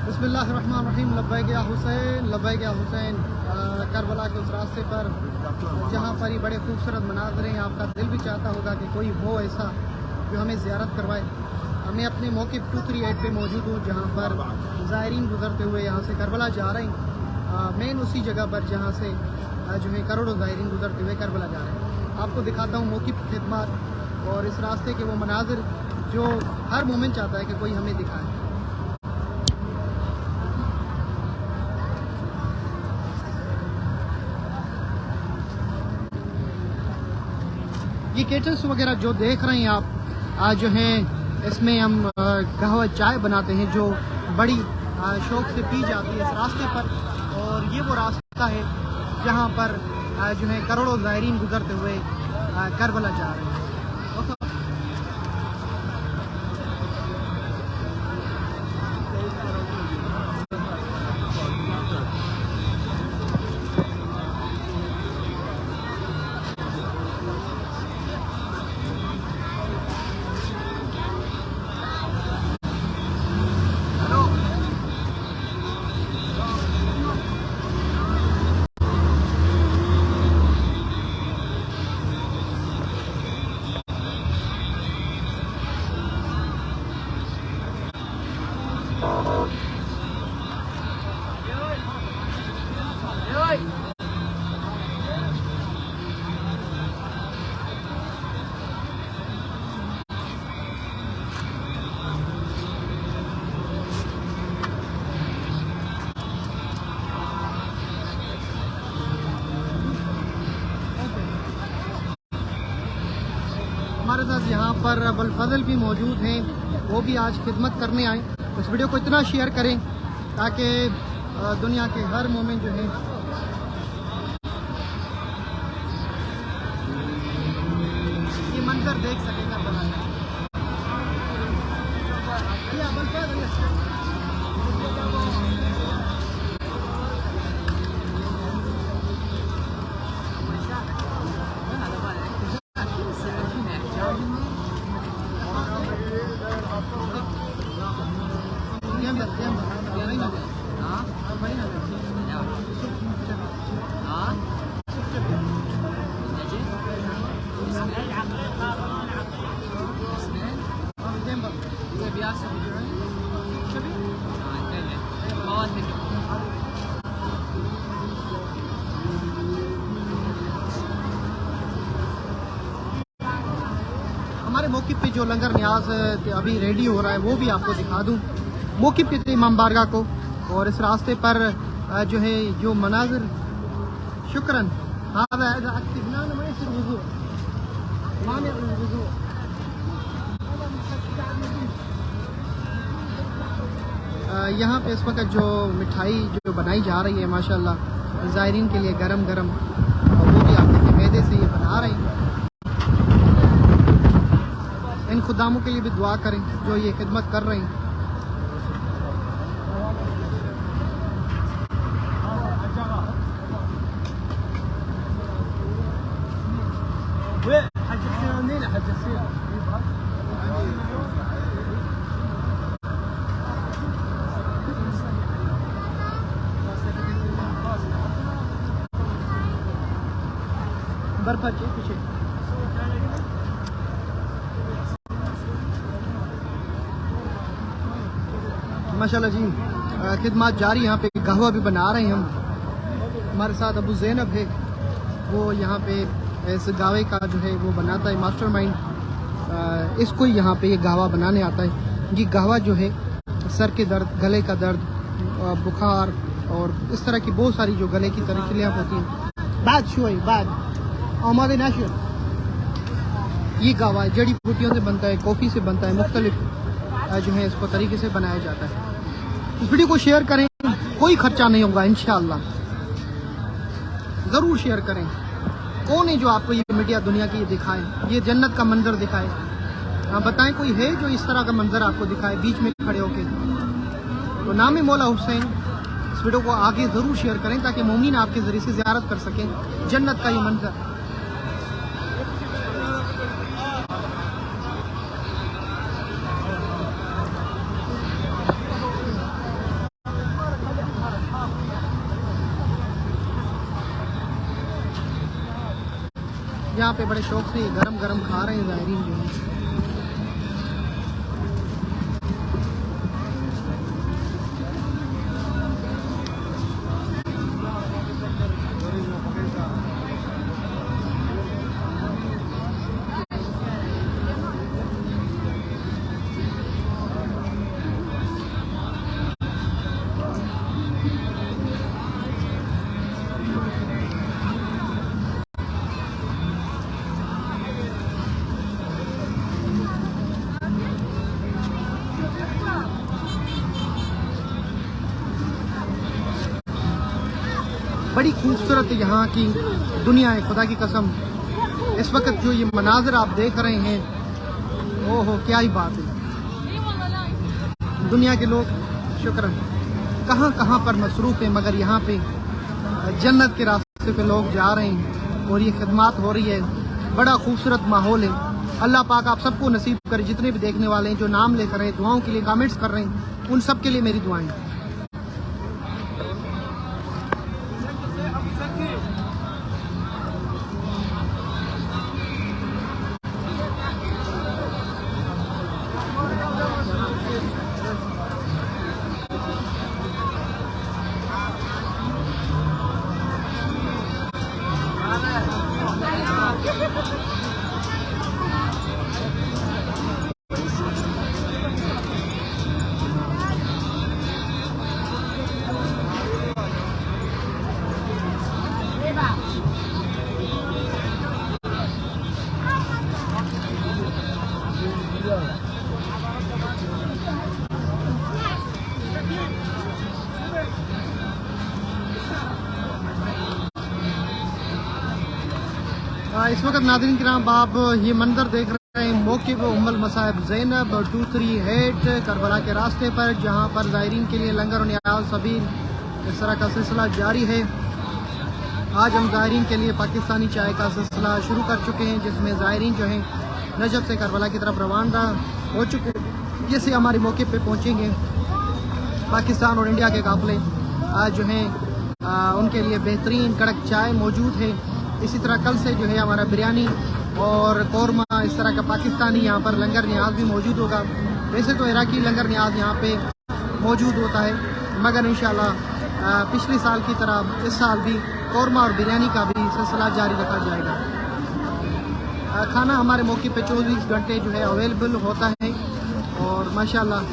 बिस्मिल्लाहिर्रहमानिर्रहीम। लब्बैक या हुसैन, लब्बैक या हुसैन। करबला के उस रास्ते पर जहाँ पर ही बड़े खूबसूरत मनाज़र हैं, आपका दिल भी चाहता होगा कि कोई हो ऐसा जो हमें ज़ियारत करवाए। मैं अपने मौक़िफ़ 238 पे मौजूद हूँ, जहाँ पर ज़ायरीन गुज़रते हुए यहाँ से करबला जा रहे हैं। मेन उसी जगह पर जहाँ से जो है करोड़ों ज़ायरीन गुज़रते हुए करबला जा रहे हैं। आपको दिखाता हूँ मौक़िफ़ खिदमत और इस रास्ते के वो मनाज़िर जो हर मोमिन चाहता है कि कोई हमें दिखाए। ये केटल्स वगैरह जो देख रहे हैं आप, आज जो है इसमें हम कहवा चाय बनाते हैं जो बड़ी शौक से पी जाती है इस रास्ते पर। और ये वो रास्ता है जहाँ पर जो है करोड़ों ज़ायरीन गुजरते हुए करबला जा रहे हैं। हमारे साथ यहाँ पर अबुल फजल भी मौजूद हैं, वो भी आज खिदमत करने आए। इस वीडियो को इतना शेयर करें ताकि दुनिया के हर मोमेंट जो है ये मंजर देख सकेगा। हमारे मौक़िफ़ पे जो लंगर न्याज अभी रेडी हो रहा है वो भी आपको दिखा दूं। मौक़िफ़ पे इमाम बारगाह को और इस रास्ते पर जो है जो मनाजिर शुक्रन यहाँ पे इस वक्त जो मिठाई जो बनाई जा रही है माशाल्लाह ज़ायरीन के लिए गरम गरम, और वो भी आपके मैदे से ये बना रहे हैं। इन खुदामों के लिए भी दुआ करें जो ये खिदमत कर रहे हैं। बर्फा पीछे माशाल्लाह जी खिदमत जारी। यहाँ पे कहवा भी बना रहे हैं हम। हमारे साथ अबू ज़ैनब है, वो यहाँ पे इस गावे का जो है वो बनाता है, मास्टरमाइंड। इसको यहाँ पे ये गावा बनाने आता है। ये गावा जो है सर के दर्द, गले का दर्द, बुखार और इस तरह की बहुत सारी जो गले की तकलीफ होती हैं, बाद शुई बाद आमादे नाशर, ये गावा जड़ी बूटियों से बनता है, कॉफ़ी से बनता है, मुख्तलिफ जो है इसको तरीके से बनाया जाता है। इस वीडियो को शेयर करें, कोई खर्चा नहीं होगा इंशाअल्लाह। ज़रूर शेयर करें। कौन है जो आपको ये मीडिया दुनिया की ये दिखाए, ये जन्नत का मंजर दिखाए? बताएं कोई है जो इस तरह का मंजर आपको दिखाए बीच में खड़े होके? तो नाम है मौला हुसैन। इस वीडियो को आगे ज़रूर शेयर करें ताकि मोमिन आपके ज़रिए से ज़ियारत कर सकें जन्नत का ये मंजर। यहाँ पे बड़े शौक से गरम गरम खा रहे हैं ज़ायरीन जो है। बड़ी खूबसूरत यहाँ की दुनिया है, खुदा की कसम। इस वक्त जो ये मनाज़र आप देख रहे हैं, ओहो क्या ही बात है। दुनिया के लोग शुक्र कहाँ कहाँ पर मसरूफ़ हैं, मगर यहाँ पे जन्नत के रास्ते पे लोग जा रहे हैं और ये खिदमत हो रही है। बड़ा खूबसूरत माहौल है। अल्लाह पाक आप सबको नसीब करे, जितने भी देखने वाले हैं जो नाम लेकर रहे हैं, दुआओं के लिए कमेंट्स कर रहे हैं, उन सब के लिए मेरी दुआएं। इस वक्त नाज़रीन किराम आप ये मंजर देख रहे हैं मौके पर उम्मुल मसाइब ज़ैनब 238 करबला के रास्ते पर, जहाँ पर ज़ायरीन के लिए लंगर और नियाज़ सबील इस तरह का सिलसिला जारी है। आज हम ज़ायरीन के लिए पाकिस्तानी चाय का सिलसिला शुरू कर चुके हैं, जिसमें ज़ायरीन जो है नजफ़ से करबला की तरफ रवाना हो चुके, जैसे हमारे मौके पे पहुँचेंगे पाकिस्तान और इंडिया के काफ़िले आज जो हैं उनके लिए बेहतरीन कड़क चाय मौजूद है। इसी तरह कल से जो है हमारा बिरयानी और कौरमा इस तरह का पाकिस्तानी यहाँ पर लंगर न्याज भी मौजूद होगा। वैसे तो इराकी लंगर न्याज यहाँ पे मौजूद होता है, मगर इंशाल्लाह पिछले साल की तरह इस साल भी कौरमा और बिरयानी का भी सिलसिला जारी रखा जाएगा। खाना हमारे मौके पे 24 घंटे जो है अवेलेबल होता है और माशाल्लाह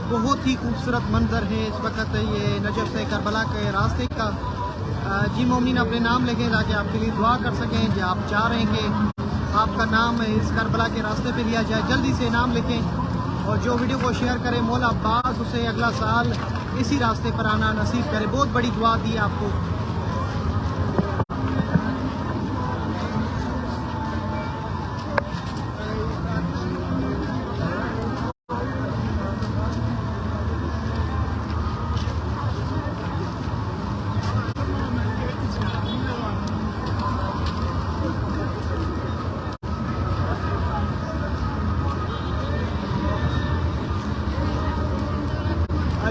बहुत ही खूबसूरत मंजर है इस वक्त ये नजफ़ से करबला के रास्ते का। जी मोमिन अपने नाम लिखें ताकि आपके लिए दुआ कर सकें। जो आप चाह रहे हैं कि आपका नाम इस करबला के रास्ते पे लिया जाए, जल्दी से नाम लिखें और जो वीडियो को शेयर करें, मौला अब्बास उसे अगला साल इसी रास्ते पर आना नसीब करे। बहुत बड़ी दुआ दी आपको।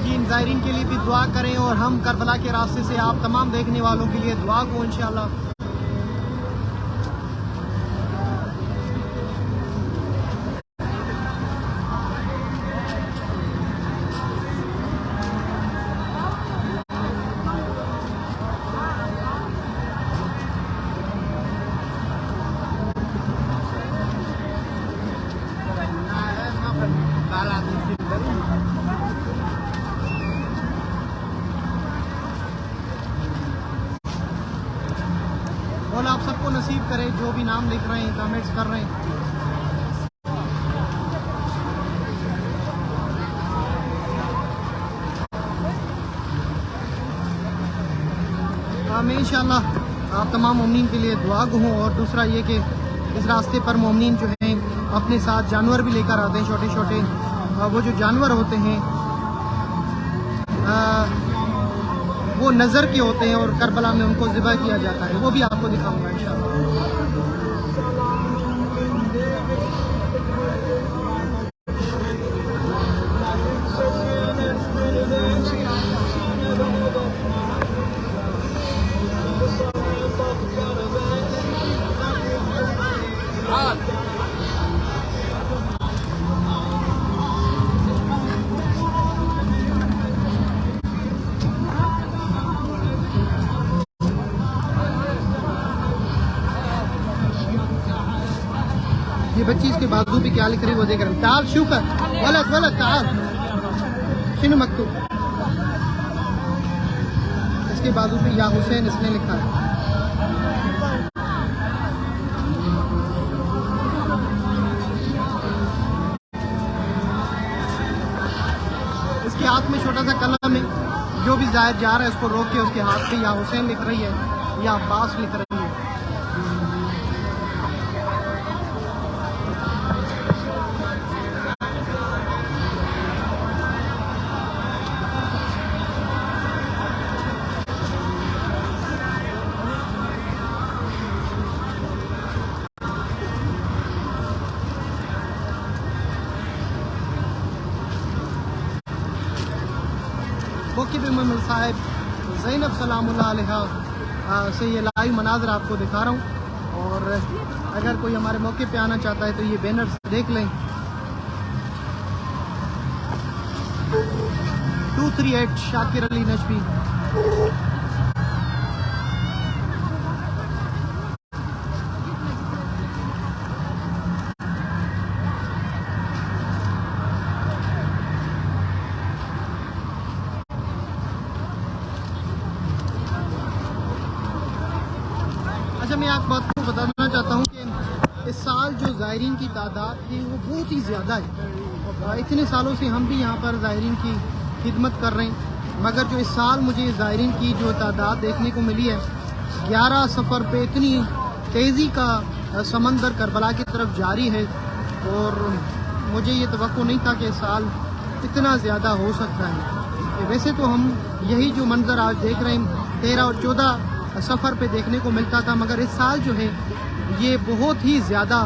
जी इन ज़ायरीन के लिए भी दुआ करें और हम करबला के रास्ते से आप तमाम देखने वालों के लिए दुआ को इंशाल्लाह। और आप सबको नसीब करे जो भी नाम लिख रहे हैं, कमेंट्स कर रहे हैं। मैं इंशाल्लाह आप तमाम मोमिनीन के लिए दुआ गो हूँ। और दूसरा ये कि इस रास्ते पर मोमिनीन जो हैं अपने साथ जानवर भी लेकर आते हैं, छोटे छोटे वो जो जानवर होते हैं वो नज़र के होते हैं और करबला में उनको ज़िबा किया जाता है, वो भी आपको दिखाऊंगा इंशाअल्लाह। ये बच्ची इसके बाजू पे क्या लिख रही है वो देख रहे हैं। ताल शुकर गलत गलत ताल शिनु मकतूब, इसके बाजू पे या हुसैन इसने लिखा है। इसके हाथ में छोटा सा कलम है, जो भी जाहिर जा रहा है उसको रोक के उसके हाथ पे या हुसैन लिख रही है या अब्बास लिख रही है। मौके पे मैं साहिब ज़ैनब सलामुल्लाह अलैहा से ये लाइव मनाज़र आपको दिखा रहा हूँ। और अगर कोई हमारे मौके पे आना चाहता है तो ये बैनर देख लें। 238 शाकिर अली नजफी। अच्छा, मैं आप बात को बताना चाहता हूँ कि इस साल जो ज़ायरीन की तादाद है वो बहुत ही ज़्यादा है। इतने सालों से हम भी यहाँ पर ज़ायरीन की खिदमत कर रहे हैं, मगर जो इस साल मुझे ज़ायरीन की जो तादाद देखने को मिली है, 11 सफ़र पे इतनी तेज़ी का समंदर करबला की तरफ जारी है। और मुझे ये तवक्को नहीं था कि इस साल इतना ज़्यादा हो सकता है। वैसे तो हम यही जो मंज़र आज देख रहे हैं 13 और 14 सफ़र पे देखने को मिलता था, मगर इस साल जो है ये बहुत ही ज़्यादा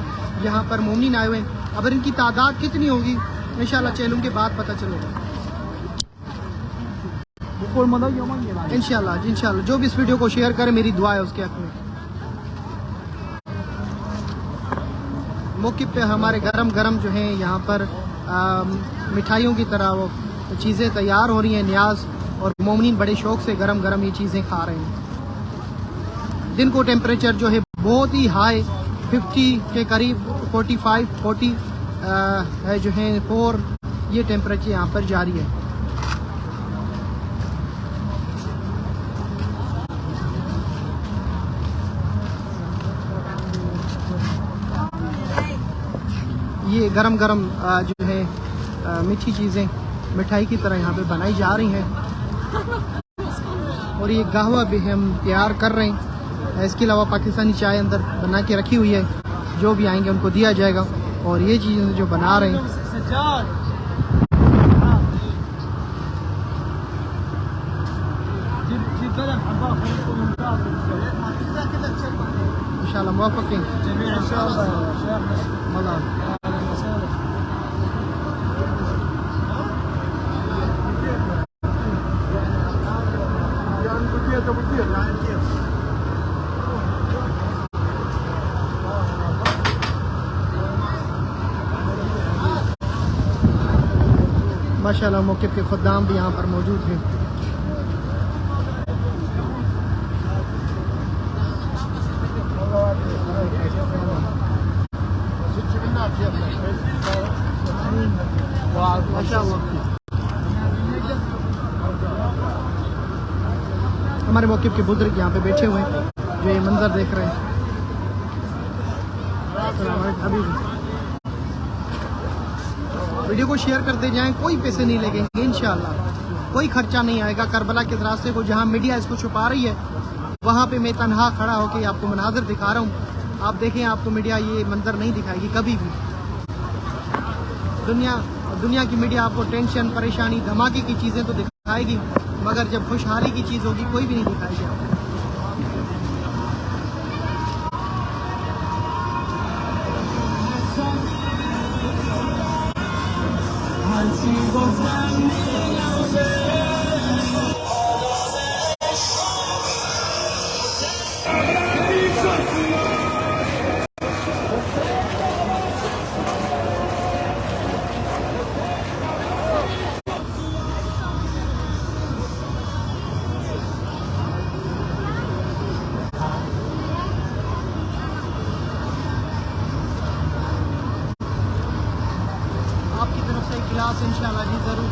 यहाँ पर मोमिन आए हुए हैं। अब इनकी तादाद कितनी होगी इंशाल्लाह चैलूम के बाद पता चलेगा इंशाल्लाह। इंशाल्लाह जो भी इस वीडियो को शेयर करे मेरी दुआ है उसके हक़ में। मौके पे हमारे गरम गरम जो है यहाँ पर मिठाइयों की तरह वो चीज़ें तैयार हो रही हैं। न्याज और मोमिन बड़े शौक़ से गरम गरम ये चीज़ें खा रहे हैं। दिन को टेम्परेचर जो है बहुत ही हाई 50 के करीब 45-40 है जो है 4 ये टेम्परेचर यहाँ पर जारी है। ये गरम गरम जो है मीठी चीज़ें मिठाई की तरह यहाँ पे बनाई जा रही हैं। और ये कहवा भी हम तैयार कर रहे हैं। इसके अलावा पाकिस्तानी चाय अंदर बना के रखी हुई है, जो भी आएंगे उनको दिया जाएगा। और ये चीज़ें जो बना रहे हैं इंशाल्लाह मुवफ़्फ़क़ माशाल्लाह। मौके के खुदाम भी यहाँ पर मौजूद हैं। हमारे मौके के बुजुर्ग यहाँ पे बैठे हुए हैं जो ये मंजर देख रहे हैं। अभी वीडियो को शेयर करते जाएं, कोई पैसे नहीं लगेंगे इंशाल्लाह, कोई खर्चा नहीं आएगा। करबला के रास्ते को जहां मीडिया इसको छुपा रही है वहां पे मैं तनहा खड़ा होकर आपको मनाज़र दिखा रहा हूं। आप देखें, आपको मीडिया ये मंजर नहीं दिखाएगी कभी भी। दुनिया की मीडिया आपको टेंशन, परेशानी, धमाके की चीज़ें तो दिखाएगी, मगर जब खुशहाली की चीज़ होगी कोई भी नहीं दिखाई देगा। आपकी तरफ से गिलास इंशाल्लाह जी ज़रूर।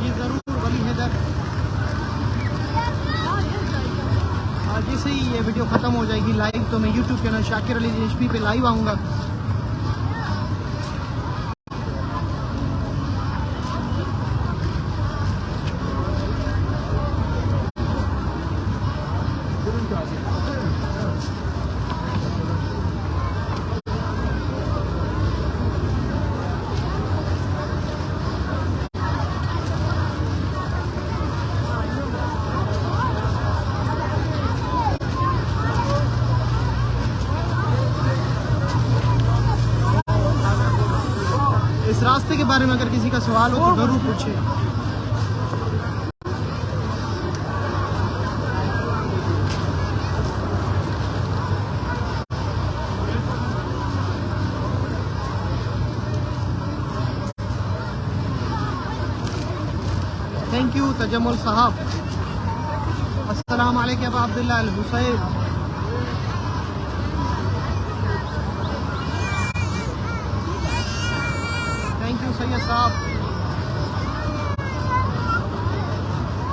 जी ज़रूर वली हैदर। जैसे ही ये वीडियो ख़त्म हो जाएगी लाइव तो मैं YouTube channel Shakir Ali HP पे लाइव आऊँगा। इस रास्ते के बारे में अगर किसी का सवाल हो तो ज़रूर पूछे। थैंक यू तजम्मुल साहब। अस्सलाम वालेकुम अबा अब्दुल्ला अल हुसैन। थैंक यू सैयद साहब।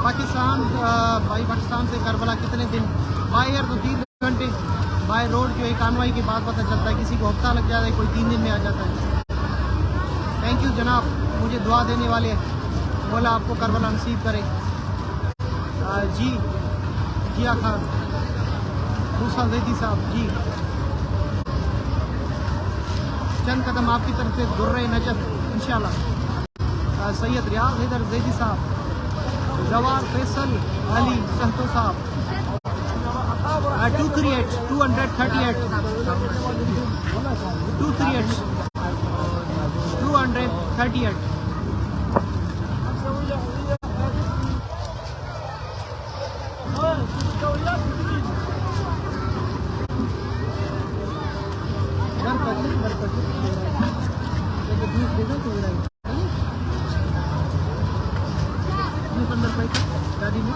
पाकिस्तान भाई पाकिस्तान से करबला कितने दिन? बाय एयर तो 3 घंटे, बाय रोड जो एक कानवाई की बात पता चलता है, किसी को हफ्ता लग जाता है, कोई 3 दिन में आ जाता है। थैंक यू जनाब, मुझे दुआ देने वाले बोला आपको करबला नसीब करे। जी जिया खान मूसा जैदी साहब जी, चंद कदम आपकी तरफ से दुर्रे नजर इंशाल्लाह। सैयद रियाज हैदर जैदी साहब, जवार फैसल अली सहतो साहब, 238 238 238 238। गाड़ी में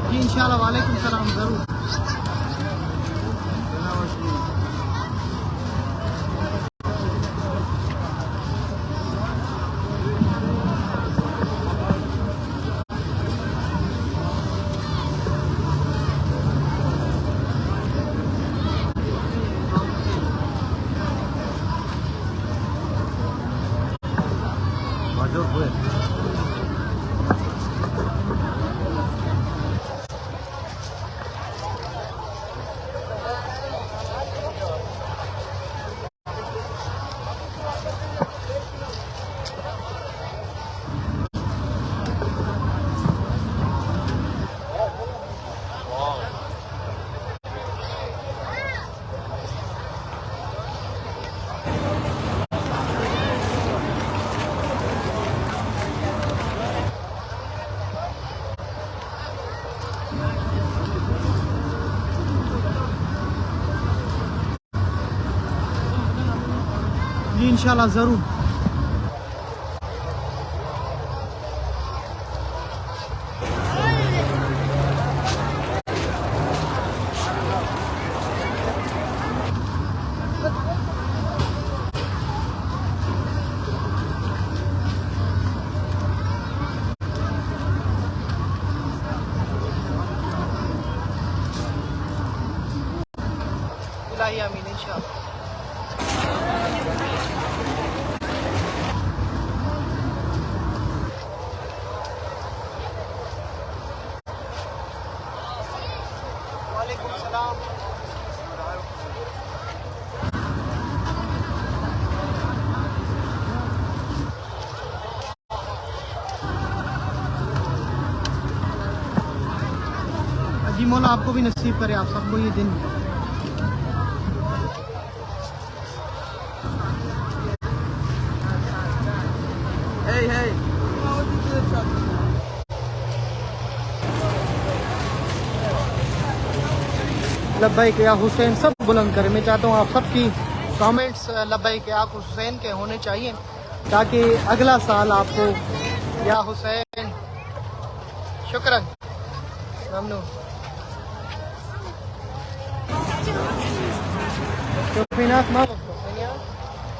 जी इंशाल्लाह। वालेकुम सलाम ज़रूर। जी इंशाल्लाह ज़रूर। इलाही आमीन इंशाअल्लाह। वालेकुम सलाम। जी मौला आपको भी नसीब करे, आप सबको ये दिन। Hey, hey. लब्बैक या हुसैन सब बुलंद करें। मैं चाहता हूँ आप सबकी कमेंट्स लब्बैक या हुसैन के होने चाहिए, ताकि अगला साल आपको या हुसैन। शुक्रन ममनून। शौकीनात माँ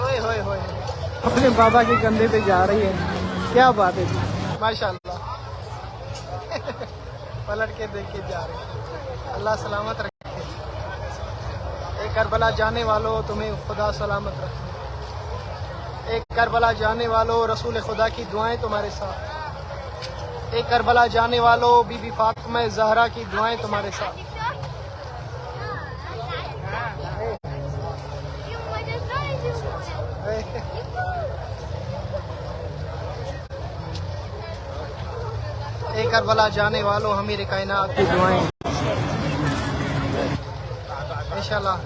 ओए होए होए अपने बाबा के कंधे पे जा रही है, क्या बात है जी, माशाल्लाह। पलट के देख के जा रही है। अल्लाह सलामत रखे। एक करबला जाने वालों तुम्हें खुदा सलामत रखे। एक करबला जाने वालों रसूल खुदा की दुआएं तुम्हारे साथ। एक करबला जाने वालों बीबी फातिमा ज़हरा की दुआएं तुम्हारे साथ। एक करबला जाने वालों हमीर कायनात की दुआएं। इंशाल्लाह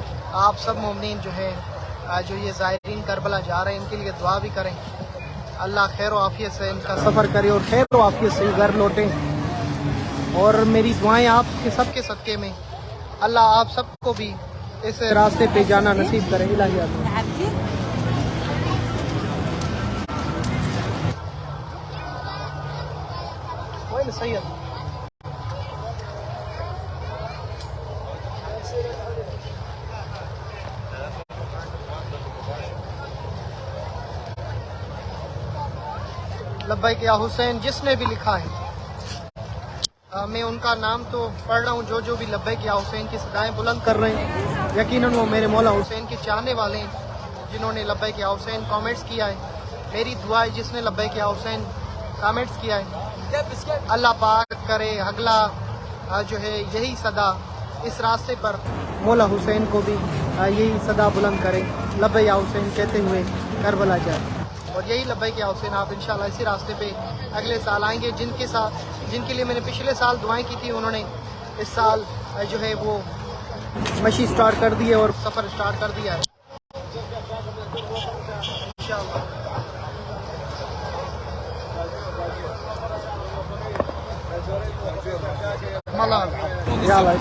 आप सब मोमिनीन जो है जो ये ज़ायरीन करबला जा रहे हैं इनके लिए दुआ भी करें। अल्लाह खैर व आफियत से इनका सफ़र करे और खैर व आफियत से घर लौटें। और मेरी दुआएं आपके सबके सदक़े में अल्लाह आप सबको भी इस रास्ते पे जाना नसीब करे। इलाही आमीन। सही है। लब्बैक या हुसैन जिसने भी लिखा है, मैं उनका नाम तो पढ़ रहा हूँ। जो भी लब्बैक या हुसैन की सदाएं बुलंद कर रहे हैं, यकीनन वो मेरे मौला हुसैन के चाहने वाले हैं जिन्होंने लब्बैक या हुसैन कमेंट्स किया है। मेरी दुआ है जिसने लब्बैक या हुसैन कमेंट्स किया है, अल्लाह पाक करे अगला जो है यही सदा इस रास्ते पर मौला हुसैन को भी यही सदा बुलंद करे। लब्बैक या हुसैन कहते हुए करबला जाए। और यही लब्बैक या हुसैन आप इंशाल्लाह इसी रास्ते पे अगले साल आएंगे। जिनके लिए मैंने पिछले साल दुआएं की थी, उन्होंने इस साल जो है वो मशी स्टार्ट कर दी है और सफ़र स्टार्ट कर दिया है इंशाल्लाह।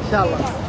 इंशाल्लाह।